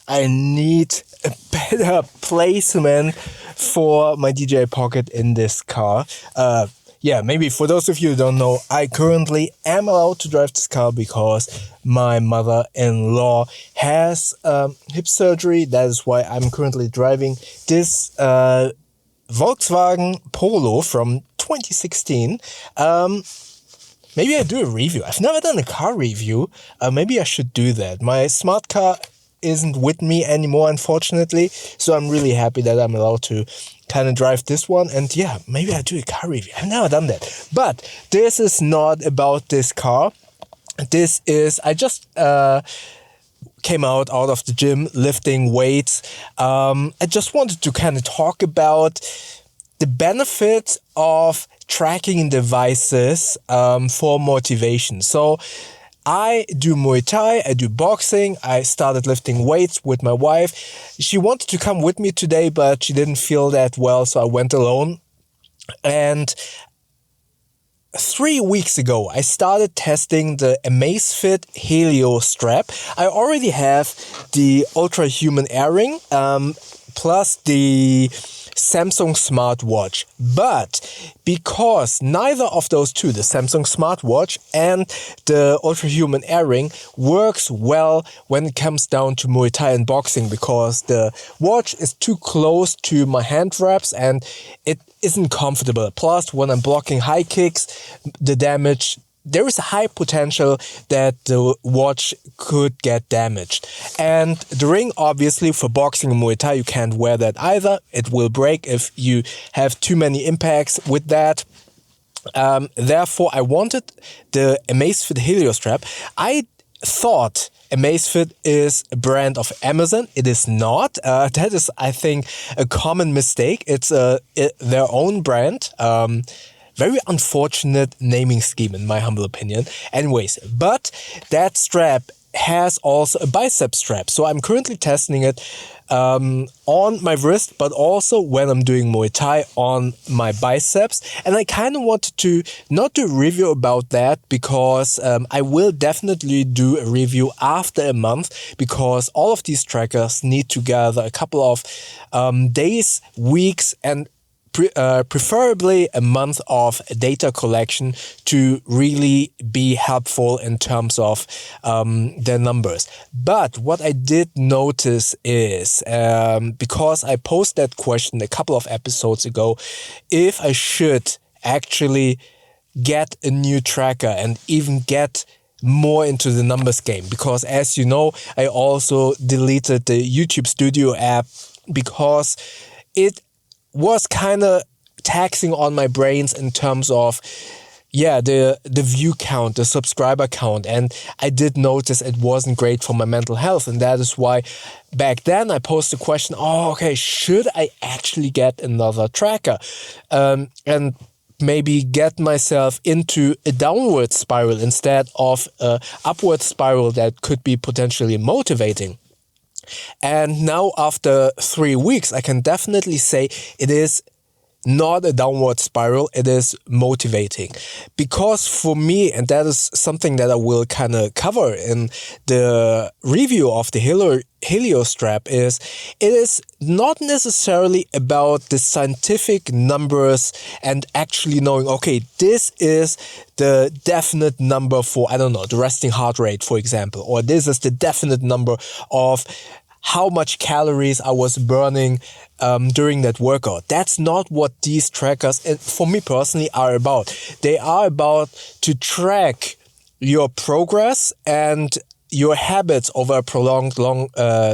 I need a better placement for my DJI Pocket in this car. Maybe for those of you who don't know, I currently am allowed to drive this car because my mother-in-law has hip surgery. That is why I'm currently driving this Volkswagen Polo from 2016. Maybe I do a review. I've never done a car review. Maybe I should do that. My smart car isn't with me anymore, unfortunately, so I'm really happy that I'm allowed to kind of drive this one. And yeah, maybe I do a car review. I've never done that. But this is not about this car. This is, I just came out of the gym lifting weights. I just wanted to kind of talk about the benefits of tracking devices for motivation. So I do Muay Thai, I do boxing, I started lifting weights with my wife. She wanted to come with me today, but she didn't feel that well, so I went alone. And 3 weeks ago, I started testing the Amazfit Helio strap. I already have the Ultra Human Air Ring, plus the Samsung smartwatch, but because neither of those two, the Samsung smartwatch and the Ultra Human Air Ring, works well when it comes down to Muay Thai and boxing, because the watch is too close to my hand wraps and it isn't comfortable. Plus, when I'm blocking high kicks, there is a high potential that the watch could get damaged. And the ring, obviously, for boxing and Muay Thai, you can't wear that either. It will break if you have too many impacts with that. Therefore, I wanted the Amazfit Helio strap. I thought Amazfit is a brand of Amazon. It is not. That is, I think, a common mistake. It's their own brand. Very unfortunate naming scheme, in my humble opinion. Anyways, but that strap has also a bicep strap. So I'm currently testing it on my wrist, but also when I'm doing Muay Thai on my biceps. And I kind of wanted to not do a review about that, because I will definitely do a review after a month, because all of these trackers need to gather a couple of days, weeks, and preferably a month of data collection to really be helpful in terms of their numbers. But what I did notice is, because I posed that question a couple of episodes ago, if I should actually get a new tracker and even get more into the numbers game, because as you know, I also deleted the YouTube Studio app because it was kind of taxing on my brains in terms of the view count, the subscriber count, and I did notice it wasn't great for my mental health. And that is why back then I posed the question, should I actually get another tracker and maybe get myself into a downward spiral instead of a upward spiral that could be potentially motivating. And now, after 3 weeks, I can definitely say it is not a downward spiral, it is motivating. Because for me, and that is something that I will kind of cover in the review of the Helio strap, it is not necessarily about the scientific numbers and actually knowing, okay, this is the definite number for, the resting heart rate, for example, or this is the definite number of how much calories I was burning during that workout. That's not what these trackers, for me personally, are about. They are about to track your progress and your habits over a prolonged long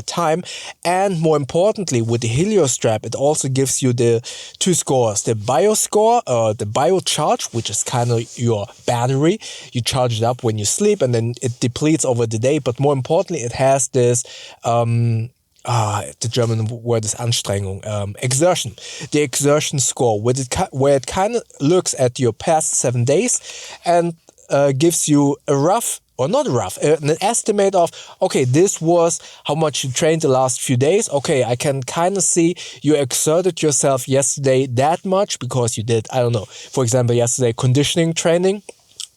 time. And more importantly, with the Helio strap, it also gives you the two scores, the bio score, or the bio charge, which is kind of your battery. You charge it up when you sleep and then it depletes over the day. But more importantly, it has this the German word is Anstrengung, exertion. The exertion score, where it kind of looks at your past 7 days and gives you an estimate of, okay, this was how much you trained the last few days. Okay, I can kind of see you exerted yourself yesterday that much because you did, for example, yesterday conditioning training.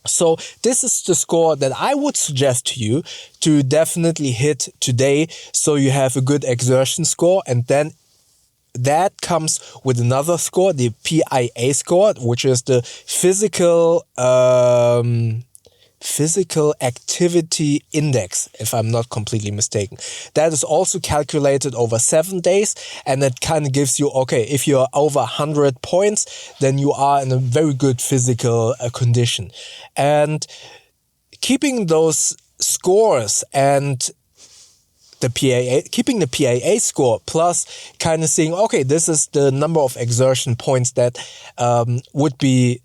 So this is the score that I would suggest to you to definitely hit today, so you have a good exertion score. And then that comes with another score, the PIA score, which is the physical activity index, if I'm not completely mistaken. That is also calculated over 7 days, and it kind of gives you, okay, if you're over 100 points, then you are in a very good physical condition. And keeping those scores and keeping the PIA score, plus kind of saying, okay, this is the number of exertion points that would be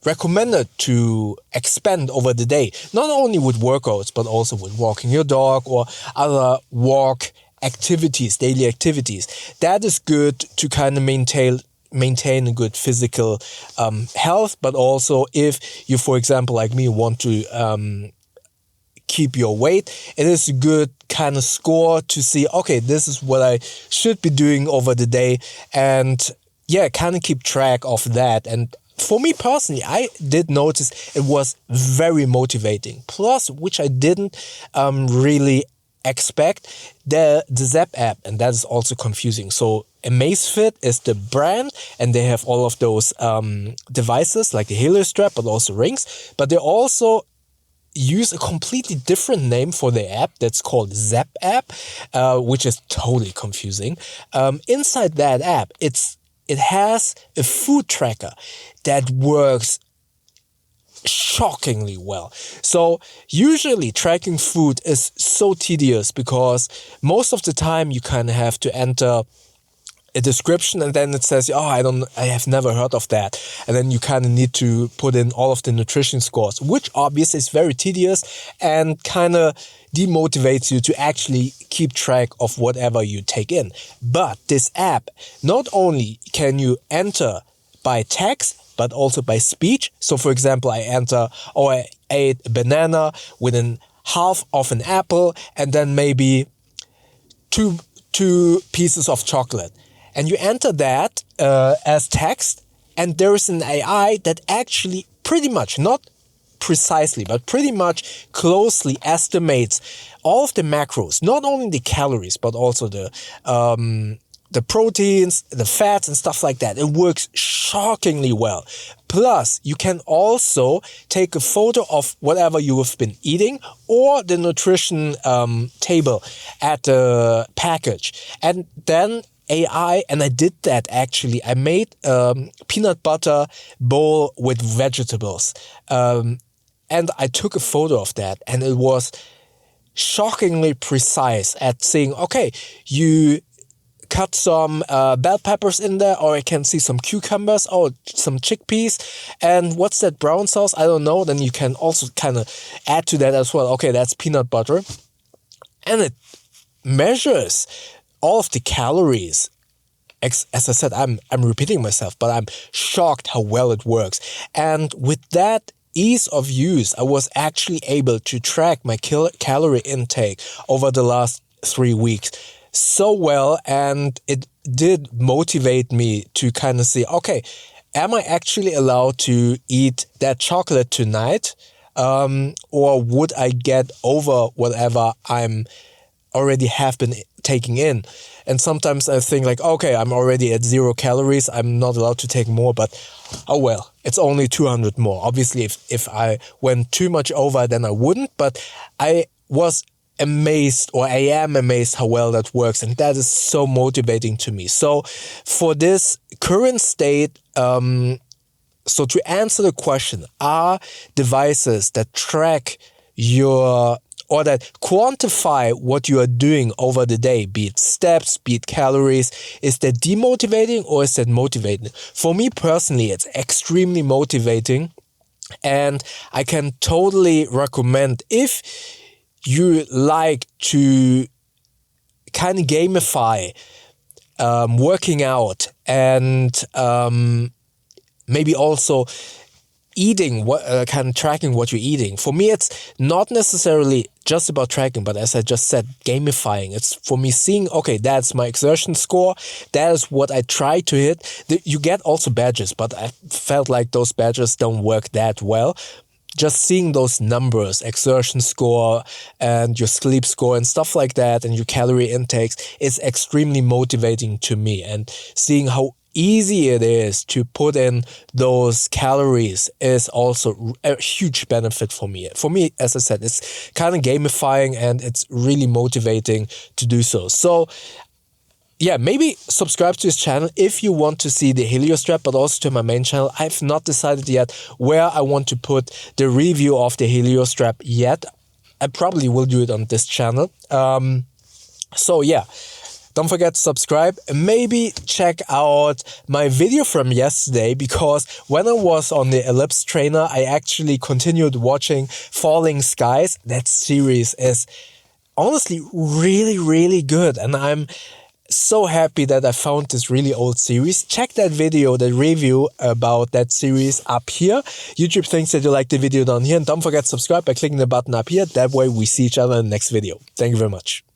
recommended to expand over the day, not only with workouts, but also with walking your dog or other walk activities, daily activities. That is good to kind of maintain a good physical health, but also if you, for example, like me, want to keep your weight, it is a good kind of score to see, okay, this is what I should be doing over the day, and yeah, kind of keep track of that. And for me personally, I did notice it was very motivating. Plus, which I didn't really expect, the Zepp app, and that is also confusing. So Amazfit is the brand, and they have all of those devices like the Helio strap, but also rings. But they also use a completely different name for the app that's called Zepp App, which is totally confusing. Inside that app, it has a food tracker that works shockingly well. So usually tracking food is so tedious because most of the time you kind of have to enter a description, and then it says, oh, I have never heard of that. And then you kind of need to put in all of the nutrition scores, which obviously is very tedious and kind of demotivates you to actually keep track of whatever you take in. But this app, not only can you enter by text, but also by speech. So for example, I enter, I ate a banana within half of an apple, and then maybe two pieces of chocolate. And you enter that as text, and there is an AI that actually pretty much, not precisely, but pretty much closely estimates all of the macros, not only the calories, but also the proteins, the fats, and stuff like that. It works shockingly well. Plus, you can also take a photo of whatever you have been eating or the nutrition table at the package. And then AI, and I did that actually. I made peanut butter bowl with vegetables. And I took a photo of that, and it was shockingly precise at saying, okay, you cut some bell peppers in there, or I can see some cucumbers, some chickpeas, and what's that brown sauce? I don't know. Then you can also kind of add to that as well. Okay, that's peanut butter. And it measures all of the calories. As I said, I'm repeating myself, but I'm shocked how well it works. And with that ease of use, I was actually able to track my calorie intake over the last 3 weeks so well, and it did motivate me to kind of see, okay, am I actually allowed to eat that chocolate tonight, or would I get over whatever I'm already have been taking in? And sometimes I think like, okay, I'm already at 0 calories, I'm not allowed to take more, but oh well, it's only 200 more. Obviously, if I went too much over, then I wouldn't, but I was amazed, or I am amazed how well that works, and that is so motivating to me. So for this current state, so to answer the question, are devices that track your, or that quantify what you are doing over the day, be it steps, be it calories, is that demotivating or is that motivating? For me personally, it's extremely motivating, and I can totally recommend, if you like to kind of gamify working out, and maybe also eating, kind of tracking what you're eating. For me, it's not necessarily just about tracking, but as I just said, gamifying. It's for me seeing, okay, that's my exertion score. That is what I try to hit. You get also badges, but I felt like those badges don't work that well. just seeing those numbers, exertion score and your sleep score and stuff like that, and your calorie intakes, is extremely motivating to me. And seeing how easy it is to put in those calories is also a huge benefit for me. For me, as I said, it's kind of gamifying, and it's really motivating to do so. So yeah, maybe subscribe to this channel if you want to see the Helio strap, but also to my main channel. I've not decided yet where I want to put the review of the Helio strap yet. I probably will do it on this channel. So yeah, don't forget to subscribe. Maybe check out my video from yesterday, because when I was on the ellipse trainer, I actually continued watching Falling Skies. That series is honestly really, really good, and I'm so happy that I found this really old series. Check that video, the review about that series up here. YouTube thinks that you like the video down here, and don't forget to subscribe by clicking the button up here. That way we see each other in the next video. Thank you very much.